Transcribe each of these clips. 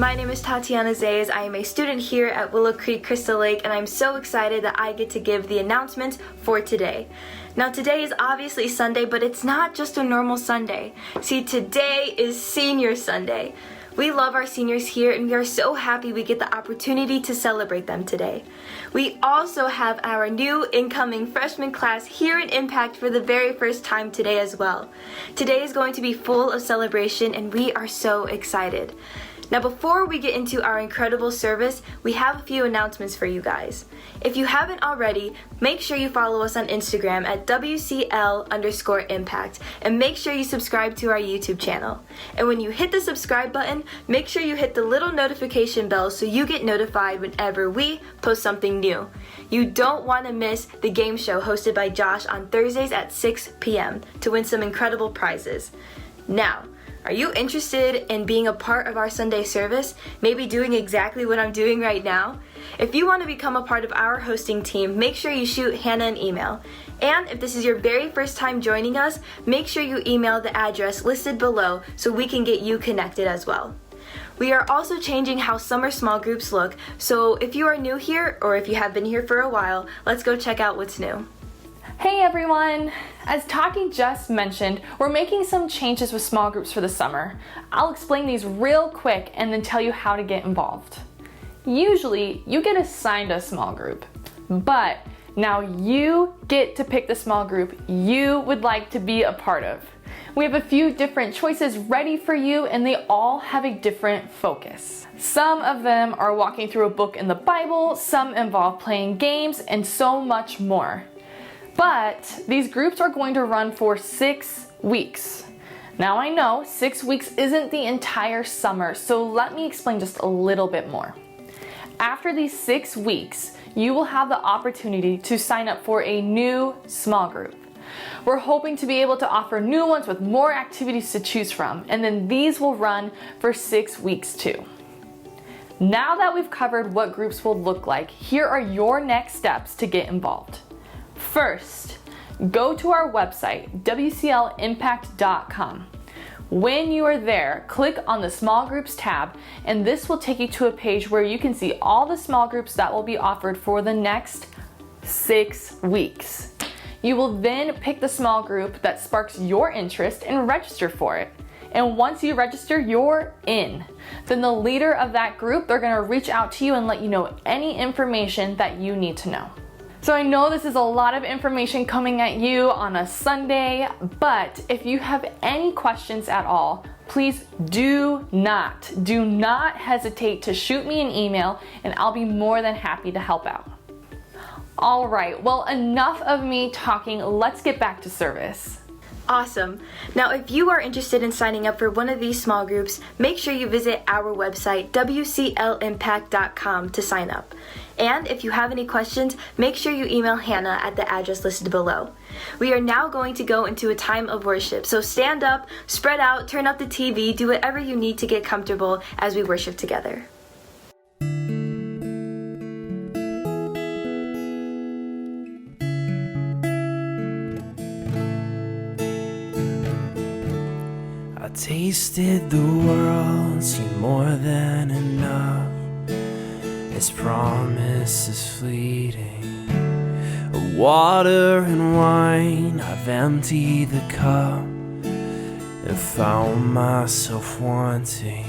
My name is Tatiana Zayas. I am a student here at Willow Creek Crystal Lake, and I'm so excited that I get to give the announcements for today. Now today is obviously Sunday, but it's not just a normal Sunday. See, today is Senior Sunday. We love our seniors here, and we are so happy we get the opportunity to celebrate them today. We also have our new incoming freshman class here at Impact for the very first time today as well. Today is going to be full of celebration, and we are so excited. Now before we get into our incredible service, we have a few announcements for you guys. If you haven't already, make sure you follow us on Instagram at WCL_Impact, and make sure you subscribe to our YouTube channel. And when you hit the subscribe button, make sure you hit the little notification bell so you get notified whenever we post something new. You don't want to miss the game show hosted by Josh on Thursdays at 6 p.m. to win some incredible prizes. Now, are you interested in being a part of our Sunday service? Maybe doing exactly what I'm doing right now? If you want to become a part of our hosting team, make sure you shoot Hannah an email. And if this is your very first time joining us, make sure you email the address listed below so we can get you connected as well. We are also changing how summer small groups look, so if you are new here or if you have been here for a while, let's go check out what's new. Hey everyone! As Taki just mentioned, we're making some changes with small groups for the summer. I'll explain these real quick and then tell you how to get involved. Usually, you get assigned a small group, but now you get to pick the small group you would like to be a part of. We have a few different choices ready for you, and they all have a different focus. Some of them are walking through a book in the Bible, some involve playing games, and so much more. But these groups are going to run for 6 weeks. Now I know 6 weeks isn't the entire summer, so let me explain just a little bit more. After these 6 weeks, you will have the opportunity to sign up for a new small group. We're hoping to be able to offer new ones with more activities to choose from, and then these will run for 6 weeks too. Now that we've covered what groups will look like, here are your next steps to get involved. First, go to our website, WCLimpact.com. When you are there, click on the Small Groups tab, and this will take you to a page where you can see all the small groups that will be offered for the next 6 weeks. You will then pick the small group that sparks your interest and register for it. And once you register, you're in. Then the leader of that group, they're going to reach out to you and let you know any information that you need to know. So I know this is a lot of information coming at you on a Sunday, but if you have any questions at all, please do not hesitate to shoot me an email, and I'll be more than happy to help out. All right, well, enough of me talking. Let's get back to service. Awesome. Now, if you are interested in signing up for one of these small groups, make sure you visit our website, WCLimpact.com, to sign up. And if you have any questions, make sure you email Hannah at the address listed below. We are now going to go into a time of worship, so stand up, spread out, turn up the TV, do whatever you need to get comfortable as we worship together. I tasted the world, seen more than enough. Its promise is fleeting. Water and wine, I've emptied the cup and found myself wanting.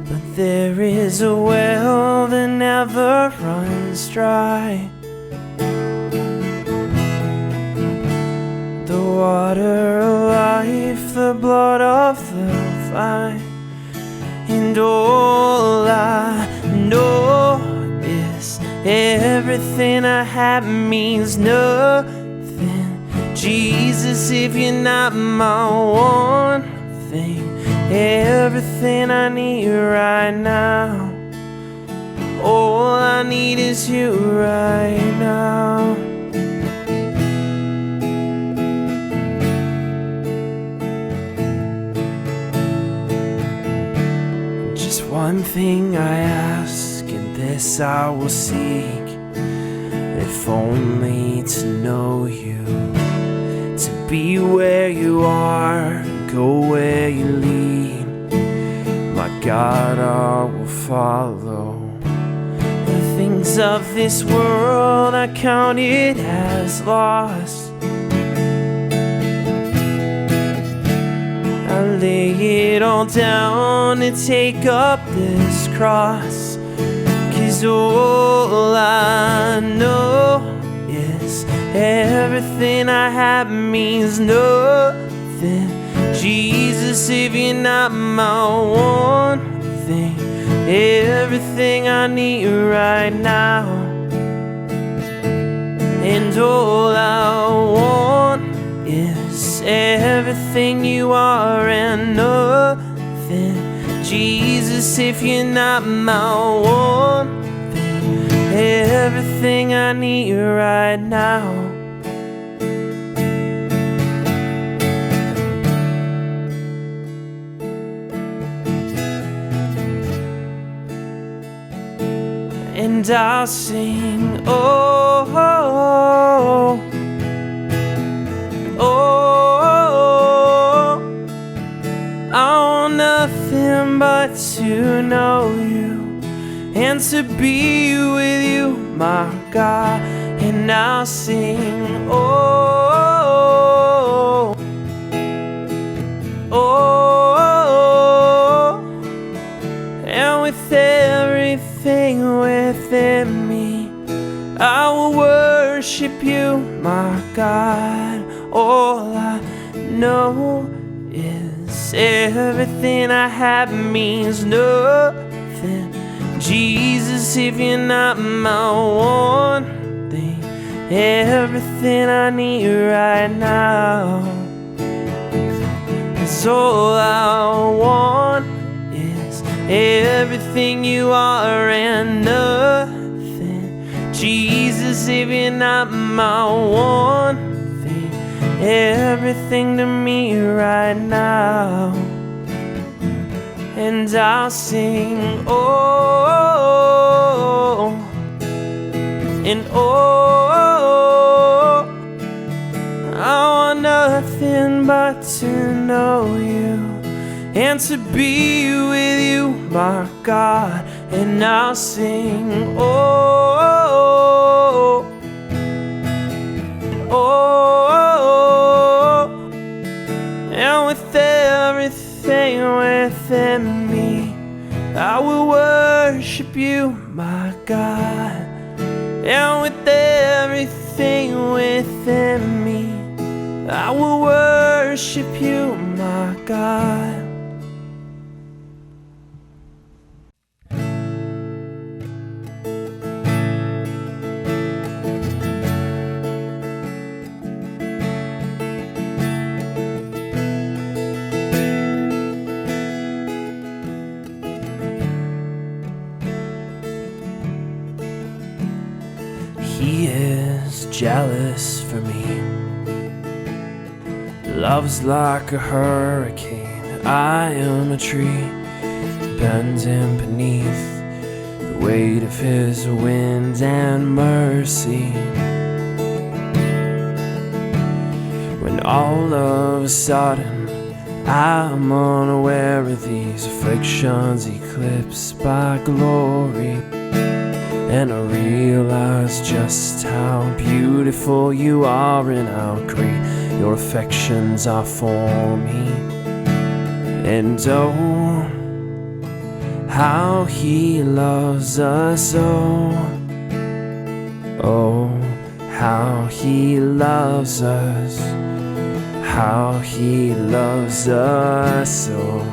But there is a well that never runs dry. The water of life, the blood of the vine, and all I know is everything I have means nothing. Jesus, if you're not my one thing, everything I need right now, all I need is you right now. Just one thing I ask, and this I will seek, if only to know you, to be where you are, go where you lead. My God, I will follow. The things of this world I counted as lost. I lay it all down and take up this cross. 'Cause all I know is everything I have means nothing. Jesus, if you're not my one thing, everything I need right now. And all I want is everything you are and nothing. Jesus, if you're not my one thing, everything I need right now. And I'll sing, oh, oh, oh, oh. I want nothing but to know you and to be with you, my God. And I'll sing, oh, oh, oh, and with everything within me, I will worship you, my God. All I know is everything I have means nothing. Jesus, if you're not my one thing, everything I need right now. 'Cause all I want is everything you are and nothing. Jesus, if you're not my one thing, everything to me right now. And I'll sing, oh, and oh, I want nothing but to know you and to be with you, my God. And I'll sing, oh, oh, and with everything within me, I will worship you, my God. And with everything within me, I will worship you, my God. He is jealous for me. Love's like a hurricane. I am a tree bending beneath the weight of his wind and mercy. When all of a sudden I'm unaware of these afflictions eclipsed by glory, and I realize just how beautiful you are and how great your affections are for me. And oh, how he loves us, oh, oh, how he loves us, how he loves us, oh.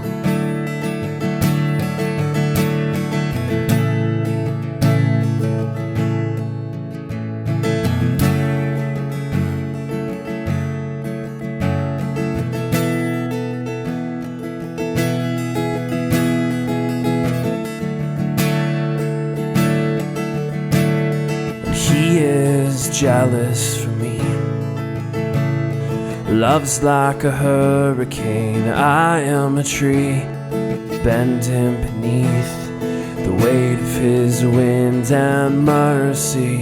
He is jealous for me. Love's like a hurricane. I am a tree bending beneath the weight of his wind and mercy.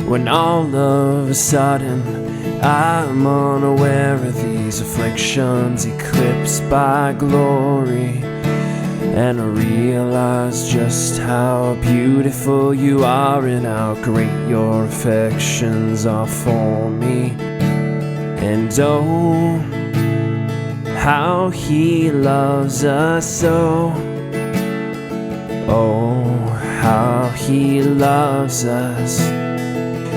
When all of a sudden I'm unaware of these afflictions eclipsed by glory, and I realize just how beautiful you are and how great your affections are for me. And oh, how he loves us so. Oh, how he loves us.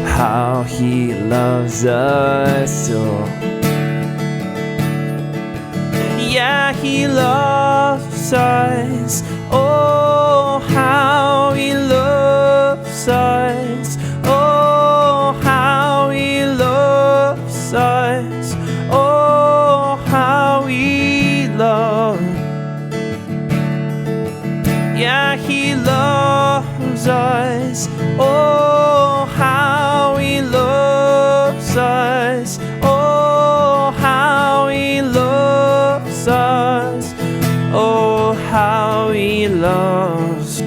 How he loves us so. Yeah, he loves us. Oh, how he loves us. Oh, how he loves us. Oh, how he loves. Yeah, he loves us. Oh, how he loves us. Oh, how he loves us. Oh, how he loves.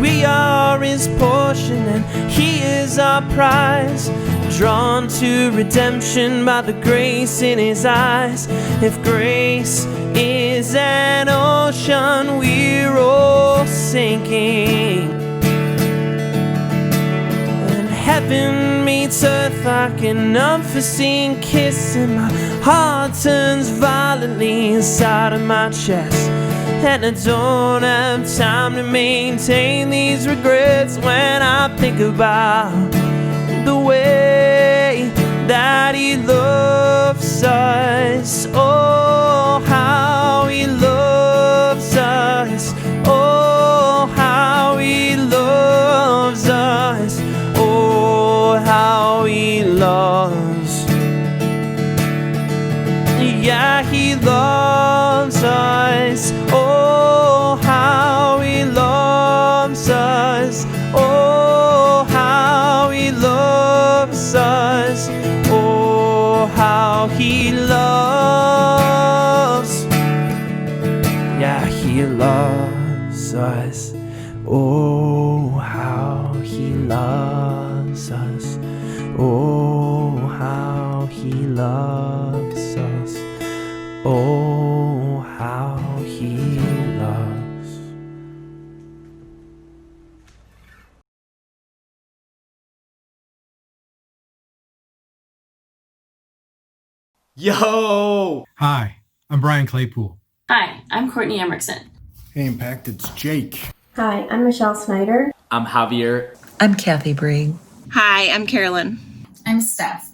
We are his portion and he is our prize, drawn to redemption by the grace in his eyes. If grace is an ocean, we're all sinking. When heaven meets earth like an unforeseen kiss, and my heart turns violently inside of my chest, and I don't have time to maintain these regrets when I think about the way that he loves us. Oh, how he loves us. Oh, how he loves us. Oh, how he loves. Yeah, he loves us. Oh, how he loves us. Oh, how he loves us. Oh, how he loves. Yeah, he loves us. Oh, how he loves us. Oh, how he loves us. Oh, how he loves. Yo! Hi, I'm Brian Claypool. Hi, I'm Courtney Emmerson. Hey, Impact, it's Jake. Hi, I'm Michelle Snyder. I'm Javier. I'm Kathy Bree. Hi, I'm Carolyn. I'm Steph.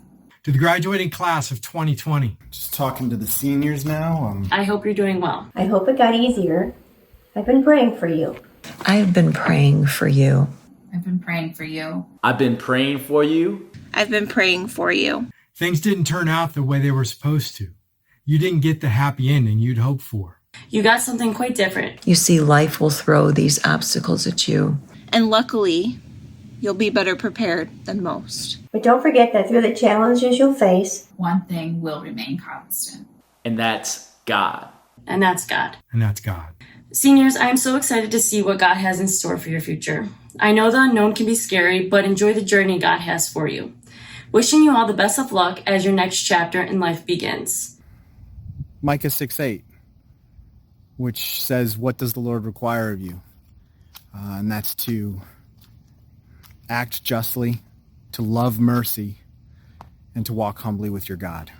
To the graduating class of 2020. Just talking to the seniors now. I hope you're doing well. I hope it got easier. I've been praying for you. I have been praying for you. I've been praying for you. I've been praying for you. I've been praying for you. Things didn't turn out the way they were supposed to. You didn't get the happy ending you'd hoped for. You got something quite different. You see, life will throw these obstacles at you. And luckily, you'll be better prepared than most. But don't forget that through the challenges you'll face, one thing will remain constant. And that's God. And that's God. And that's God. Seniors, I am so excited to see what God has in store for your future. I know the unknown can be scary, but enjoy the journey God has for you. Wishing you all the best of luck as your next chapter in life begins. Micah 6:8, which says, what does the Lord require of you? And that's to act justly, to love mercy, and to walk humbly with your God.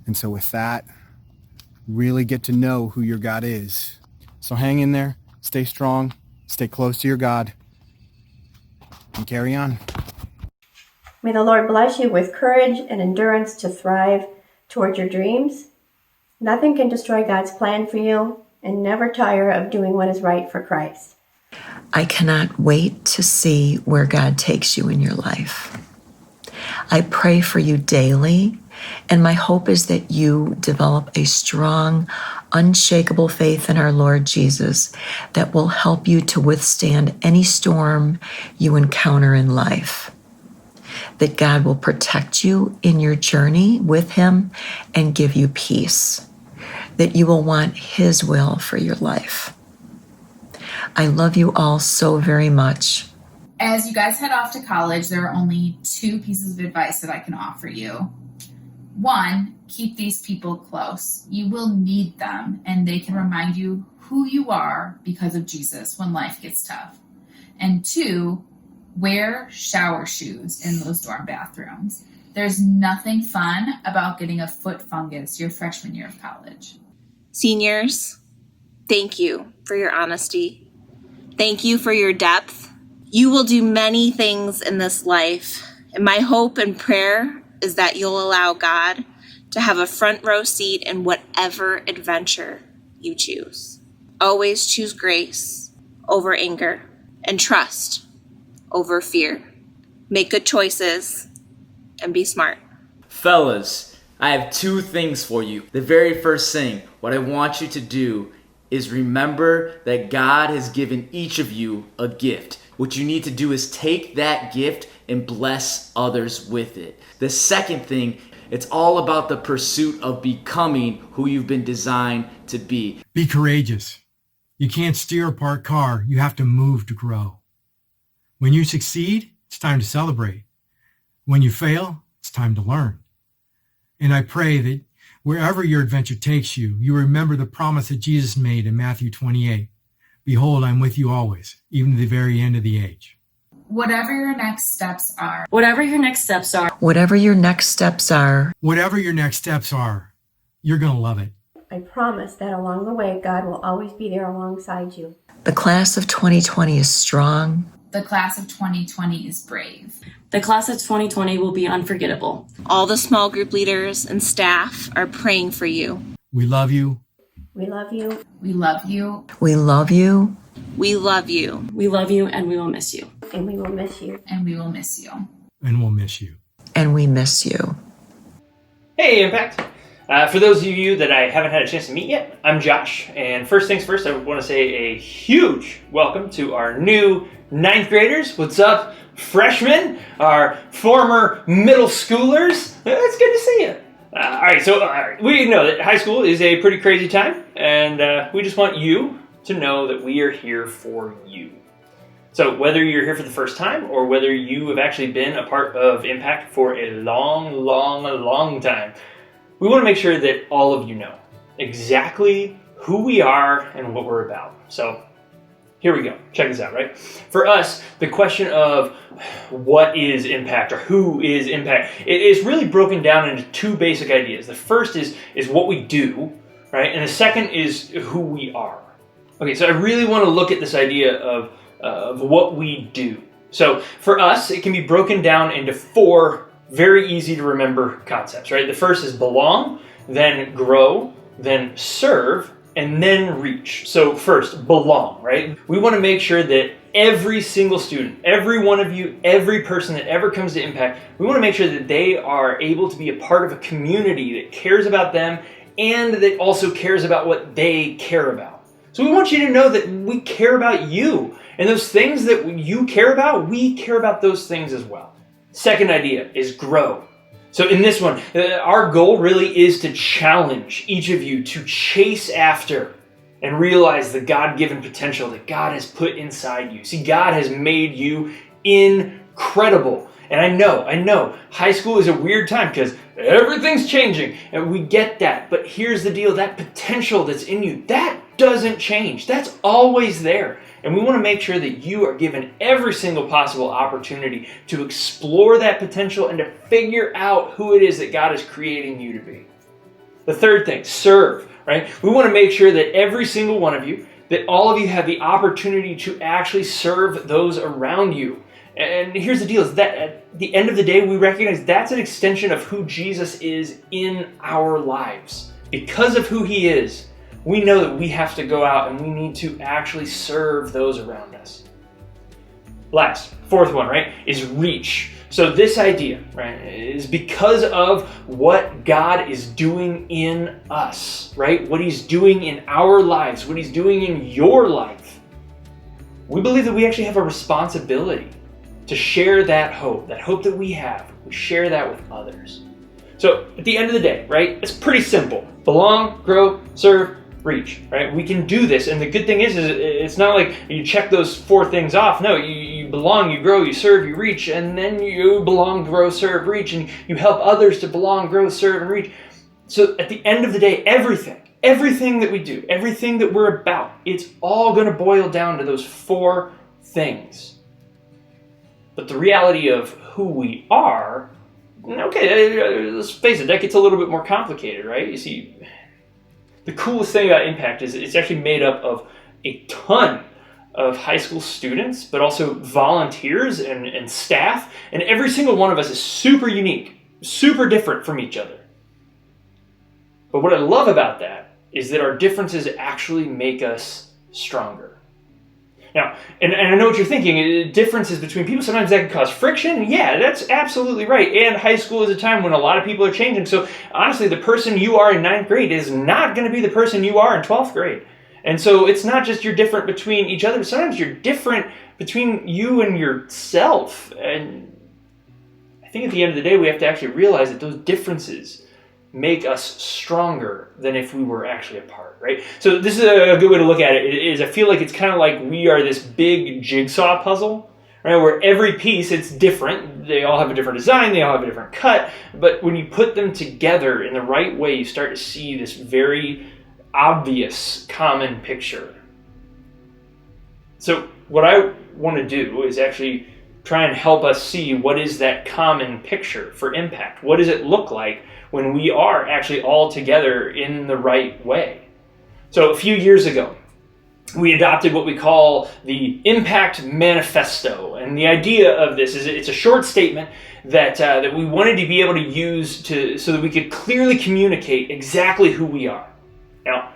And so with that, really get to know who your God is. So hang in there, stay strong, stay close to your God, and carry on. may the Lord bless you with courage and endurance to thrive toward your dreams. Nothing can destroy God's plan for you, and never tire of doing what is right for Christ. I cannot wait to see where God takes you in your life. I pray for you daily, and my hope is that you develop a strong, unshakable faith in our Lord Jesus that will help you to withstand any storm you encounter in life. That God will protect you in your journey with Him and give you peace. That you will want His will for your life. I love you all so very much. As you guys head off to college, there are only 2 pieces of advice that I can offer you. 1, keep these people close. You will need them, and they can remind you who you are because of Jesus when life gets tough. And 2, wear shower shoes in those dorm bathrooms. There's nothing fun about getting a foot fungus your freshman year of college. Seniors, thank you for your honesty. Thank you for your depth. You will do many things in this life, and my hope and prayer is that you'll allow God to have a front row seat in whatever adventure you choose. Always choose grace over anger and trust over fear. Make good choices and be smart. Fellas, I have 2 things for you. The very first thing, what I want you to do is remember that God has given each of you a gift. What you need to do is take that gift and bless others with it. The second thing, it's all about the pursuit of becoming who you've been designed to be. Be courageous. You can't steer a parked car. You have to move to grow. When you succeed, it's time to celebrate. When you fail, it's time to learn. And I pray that wherever your adventure takes you, you remember the promise that Jesus made in Matthew 28. Behold, I'm with you always, even to the very end of the age. Whatever your next steps are. Whatever your next steps are. Whatever your next steps are. Whatever your next steps are, you're going to love it. I promise that along the way, God will always be there alongside you. The class of 2020 is strong. The class of 2020 is brave. The class of 2020 will be unforgettable. All the small group leaders and staff are praying for you. We love you. We love you. We love you. We love you. We love you. We love you, and we will miss you. And we will miss you. And we will miss you. And we'll miss you. And we miss you. Hey, Impact. For those of you that I haven't had a chance to meet yet, I'm Josh. And first things first, I want to say a huge welcome to our new 9th graders. What's up, freshmen? Our former middle schoolers. It's good to see you. All right, so we know that high school is a pretty crazy time, and we just want you to know that we are here for you. So whether you're here for the first time or whether you have actually been a part of Impact for a long time, we want to make sure that all of you know exactly who we are and what we're about. So here we go. Check this out, right? For us, the question of what is Impact or who is Impact, it is really broken down into 2 basic ideas. The first is what we do, right? And the second is who we are. Okay, so I really want to look at this idea of what we do. So for us, it can be broken down into 4 very easy to remember concepts, right? The first is belong, then grow, then serve, and then reach. So first, belong, right? We want to make sure that every single student, every one of you, every person that ever comes to Impact, we want to make sure that they are able to be a part of a community that cares about them and that also cares about what they care about. So we want you to know that we care about you, and those things that you care about, we care about those things as well. Second idea is grow. So in this one, our goal really is to challenge each of you to chase after and realize the God-given potential that God has put inside you. See, God has made you incredible. And I know, high school is a weird time because everything's changing and we get that. But here's the deal, that potential that's in you, that doesn't change. That's always there. And we want to make sure that you are given every single possible opportunity to explore that potential and to figure out who it is that God is creating you to be. The third thing, serve, right? We want to make sure that every single one of you, that all of you have the opportunity to actually serve those around you. And here's the deal, is that at the end of the day, we recognize that's an extension of who Jesus is in our lives. Because of who he is, we know that we have to go out and we need to actually serve those around us. Last, fourth one, right, is reach. So this idea, right, is because of what God is doing in us, right? What he's doing in our lives, what he's doing in your life. We believe that we actually have a responsibility to share that hope that we have. We share that with others. So at the end of the day, right, it's pretty simple. Belong, grow, serve, reach, right? We can do this, and the good thing is it's not like you check those 4 things off. No, you belong, you grow, you serve, you reach, and then you belong, grow, serve, reach, and you help others to belong, grow, serve, and reach. So at the end of the day, everything that we do, everything that we're about, it's all going to boil down to those 4 things. But the reality of who we are, okay, let's face it, that gets a little bit more complicated, right? You see, the coolest thing about Impact is it's actually made up of a ton of high school students, but also volunteers and staff, and every single one of us is super unique, super different from each other. But what I love about that is that our differences actually make us stronger. Now, and I know what you're thinking, differences between people, sometimes that can cause friction. Yeah, that's absolutely right. And high school is a time when a lot of people are changing. So honestly, the person you are in 9th grade is not going to be the person you are in 12th grade. And so it's not just you're different between each other, but sometimes you're different between you and yourself. And I think at the end of the day, we have to actually realize that those differences make us stronger than if we were actually apart, right? So this is a good way to look at it, is I feel like it's kind of like we are this big jigsaw puzzle, right? Where every piece, it's different. They all have a different design, they all have a different cut, but when you put them together in the right way, you start to see this very obvious common picture. So what I want to do is actually try and help us see what is that common picture for Impact. What does it look like when we are actually all together in the right way? So a few years ago, we adopted what we call the Impact Manifesto. And the idea of this is it's a short statement that we wanted to be able to use so that we could clearly communicate exactly who we are. Now,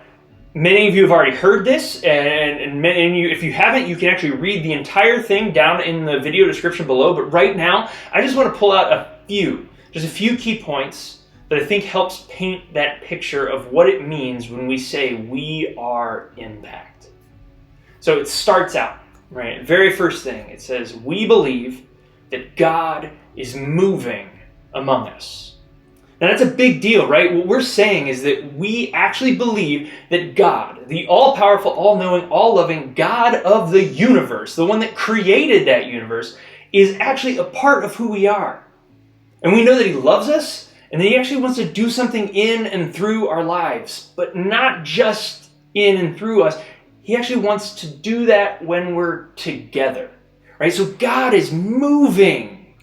many of you have already heard this, and many of you, if you haven't, you can actually read the entire thing down in the video description below. But right now, I just want to pull out just a few key points that I think helps paint that picture of what it means when we say we are Impact. So it starts out, right? Very first thing, it says, we believe that God is moving among us. Now that's a big deal, right? What we're saying is that we actually believe that God, the all-powerful, all-knowing, all-loving God of the universe, the one that created that universe, is actually a part of who we are. And we know that He loves us, and that He actually wants to do something in and through our lives, but not just in and through us. He actually wants to do that when we're together, right? So God is moving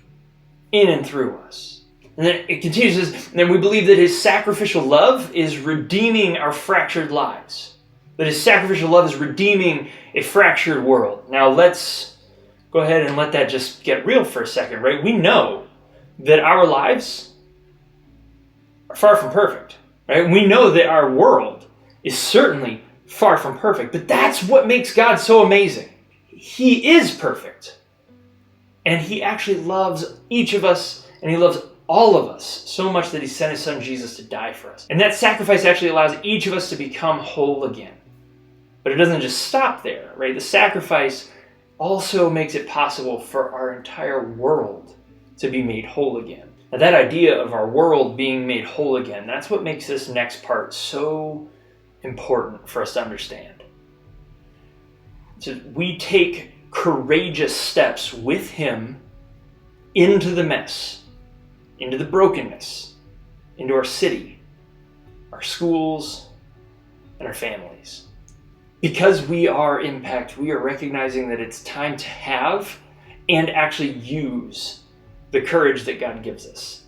in and through us. And then it continues, and then we believe that His sacrificial love is redeeming our fractured lives. That His sacrificial love is redeeming a fractured world. Now let's go ahead and let that just get real for a second, right? We know that our lives are far from perfect, right? We know that our world is certainly far from perfect, but that's what makes God so amazing. He is perfect. And He actually loves each of us, and He loves all of us so much that He sent His Son Jesus to die for us. And that sacrifice actually allows each of us to become whole again. But it doesn't just stop there, right? The sacrifice also makes it possible for our entire world to be made whole again. Now that idea of our world being made whole again, that's what makes this next part so important for us to understand. So we take courageous steps with Him into the mess, into the brokenness, into our city, our schools, and our families. Because we are Impact, we are recognizing that it's time to have and actually use the courage that God gives us.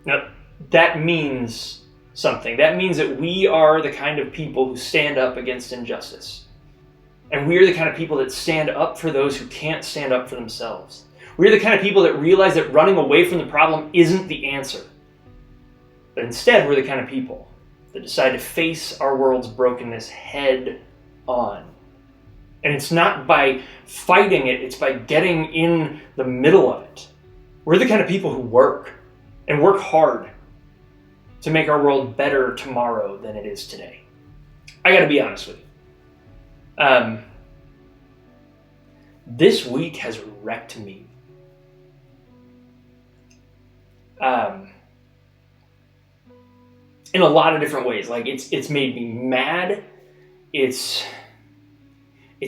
Now, that means something. That means that we are the kind of people who stand up against injustice. And we are the kind of people that stand up for those who can't stand up for themselves. We're the kind of people that realize that running away from the problem isn't the answer. But instead, we're the kind of people that decide to face our world's brokenness head on. And it's not by fighting it, it's by getting in the middle of it. We're the kind of people who work, and work hard, to make our world better tomorrow than it is today. I gotta be honest with you. This week has wrecked me. In a lot of different ways. Like it's made me mad. It's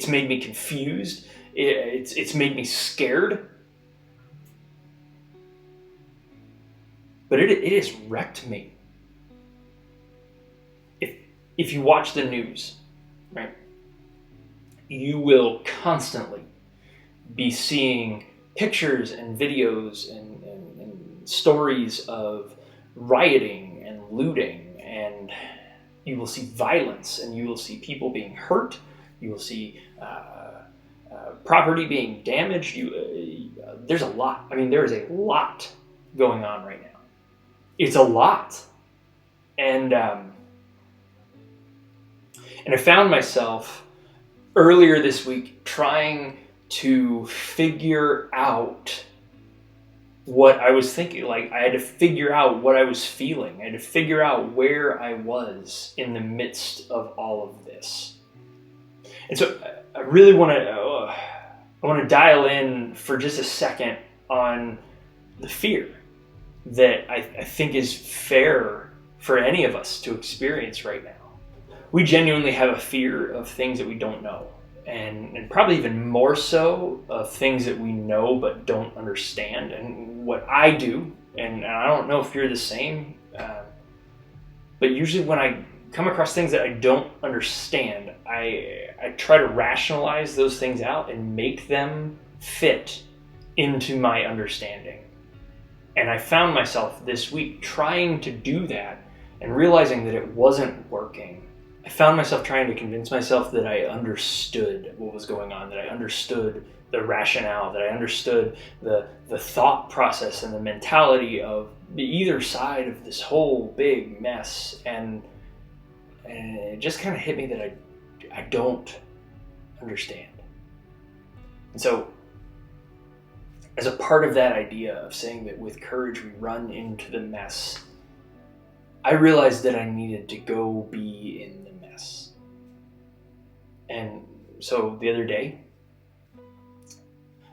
made me confused. It's made me scared. But it has wrecked me. If you watch the news, right, you will constantly be seeing pictures and videos and stories of rioting and looting, and you will see violence, and you will see people being hurt. You will see property being damaged. There's a lot. I mean, there is a lot going on right now. It's a lot. And I found myself earlier this week trying to figure out what I was thinking. Like, I had to figure out what I was feeling. I had to figure out where I was in the midst of all of this. And so I really want to dial in for just a second on the fear that I think is fair for any of us to experience right now. We genuinely have a fear of things that we don't know, and probably even more so of things that we know but don't understand. And what I do, and I don't know if you're the same, but usually when I come across things that I don't understand, I try to rationalize those things out and make them fit into my understanding. And I found myself this week trying to do that and realizing that it wasn't working. I found myself trying to convince myself that I understood what was going on, that I understood the rationale, that I understood the thought process and the mentality of either side of this whole big mess. And it just kind of hit me that I don't understand. And so, as a part of that idea of saying that with courage we run into the mess, I realized that I needed to go be in the mess. And so the other day,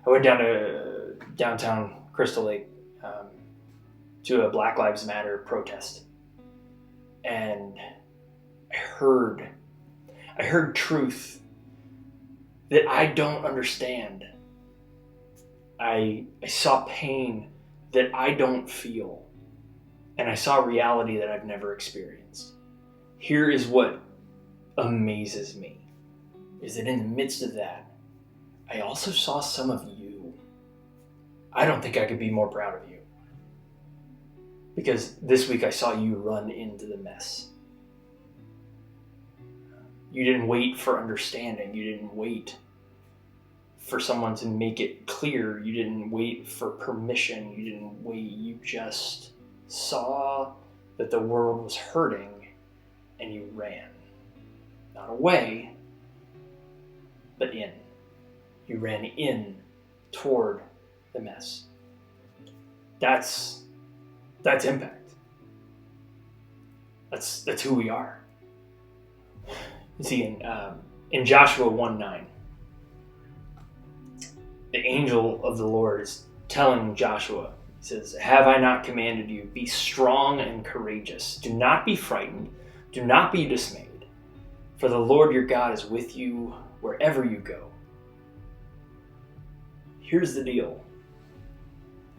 I went down to downtown Crystal Lake to a Black Lives Matter protest. And I heard truth that I don't understand. I saw pain that I don't feel, and I saw reality that I've never experienced. Here is what amazes me, is that in the midst of that, I also saw some of you. I don't think I could be more proud of you, because this week I saw you run into the mess. You didn't wait for understanding. You didn't wait for someone to make it clear. You didn't wait for permission. You didn't wait. You just saw that the world was hurting and you ran. Not away, but in. You ran in toward the mess. That's impact. That's who we are. You see, in Joshua 1:9, the angel of the Lord is telling Joshua, he says, "Have I not commanded you? Be strong and courageous. Do not be frightened. Do not be dismayed. For the Lord your God is with you wherever you go." Here's the deal.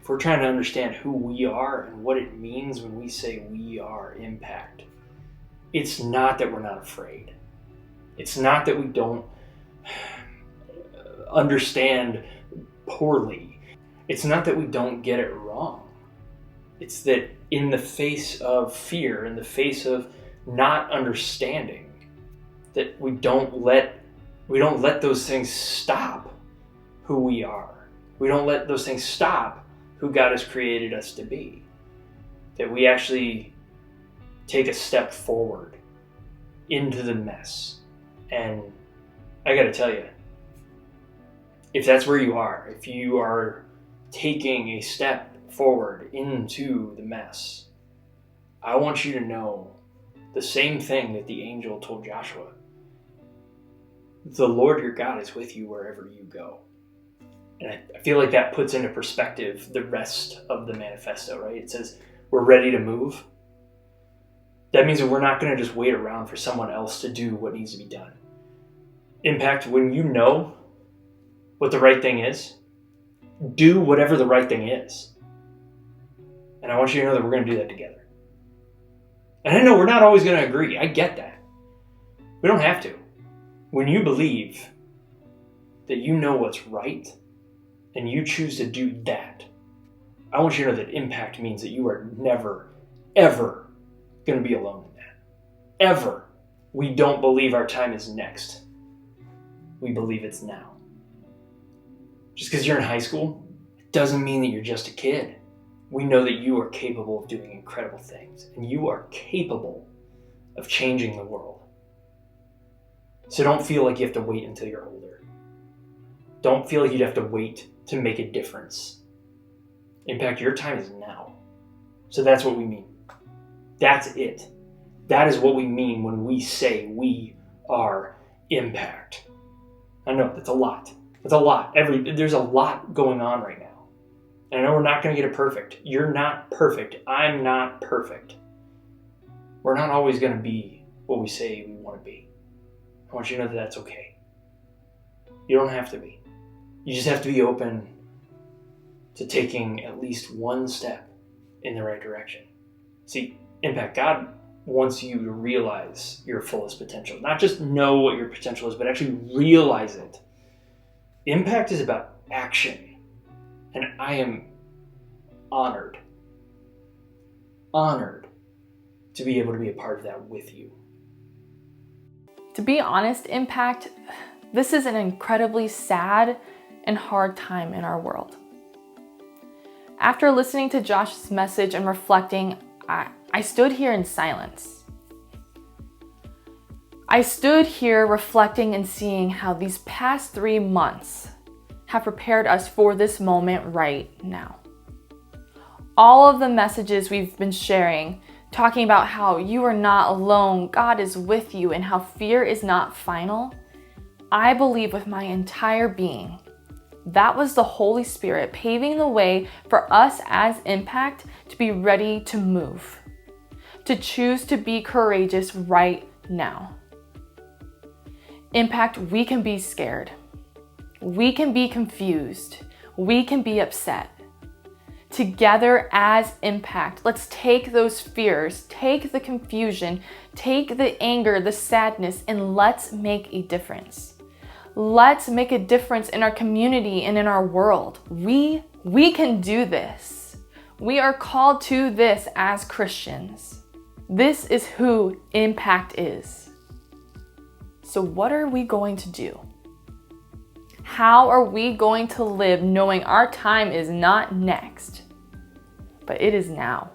If we're trying to understand who we are and what it means when we say we are Impact, it's not that we're not afraid. It's not that we don't understand poorly. It's not that we don't get it wrong. It's that in the face of fear, in the face of not understanding, that we don't let those things stop who we are. We don't let those things stop who God has created us to be. That we actually take a step forward into the mess. And I gotta tell you, if that's where you are, if you are taking a step forward into the mess, I want you to know the same thing that the angel told Joshua. The Lord your God is with you wherever you go. And I feel like that puts into perspective the rest of the manifesto, right? It says we're ready to move. That means that we're not going to just wait around for someone else to do what needs to be done. Impact, when you know what the right thing is. Do whatever the right thing is. And I want you to know that we're going to do that together. And I know we're not always going to agree. I get that. We don't have to. When you believe that you know what's right and you choose to do that, I want you to know that impact means that you are never, ever going to be alone in that. Ever. We don't believe our time is next. We believe it's now. Just because you're in high school, it doesn't mean that you're just a kid. We know that you are capable of doing incredible things, and you are capable of changing the world. So don't feel like you have to wait until you're older. Don't feel like you'd have to wait to make a difference. In fact, your time is now. So that's what we mean. That's it. That is what we mean when we say we are impact. I know, that's a lot. It's a lot. There's a lot going on right now. And I know we're not going to get it perfect. You're not perfect. I'm not perfect. We're not always going to be what we say we want to be. I want you to know that that's okay. You don't have to be. You just have to be open to taking at least one step in the right direction. See, Impact, God wants you to realize your fullest potential. Not just know what your potential is, but actually realize it. Impact is about action. And I am honored to be able to be a part of that with you. To be honest, Impact, this is an incredibly sad and hard time in our world. After listening to Josh's message and reflecting, I stood here in silence. I stood here reflecting and seeing how these past 3 months have prepared us for this moment right now. All of the messages we've been sharing, talking about how you are not alone, God is with you, and how fear is not final, I believe with my entire being that was the Holy Spirit paving the way for us as Impact to be ready to move, to choose to be courageous right now. Impact, we can be scared. We can be confused. We can be upset. Together as Impact, let's take those fears, take the confusion, take the anger, the sadness, and let's make a difference. Let's make a difference in our community and in our world. We can do this. We are called to this as Christians. This is who Impact is. So what are we going to do? How are we going to live knowing our time is not next, but it is now?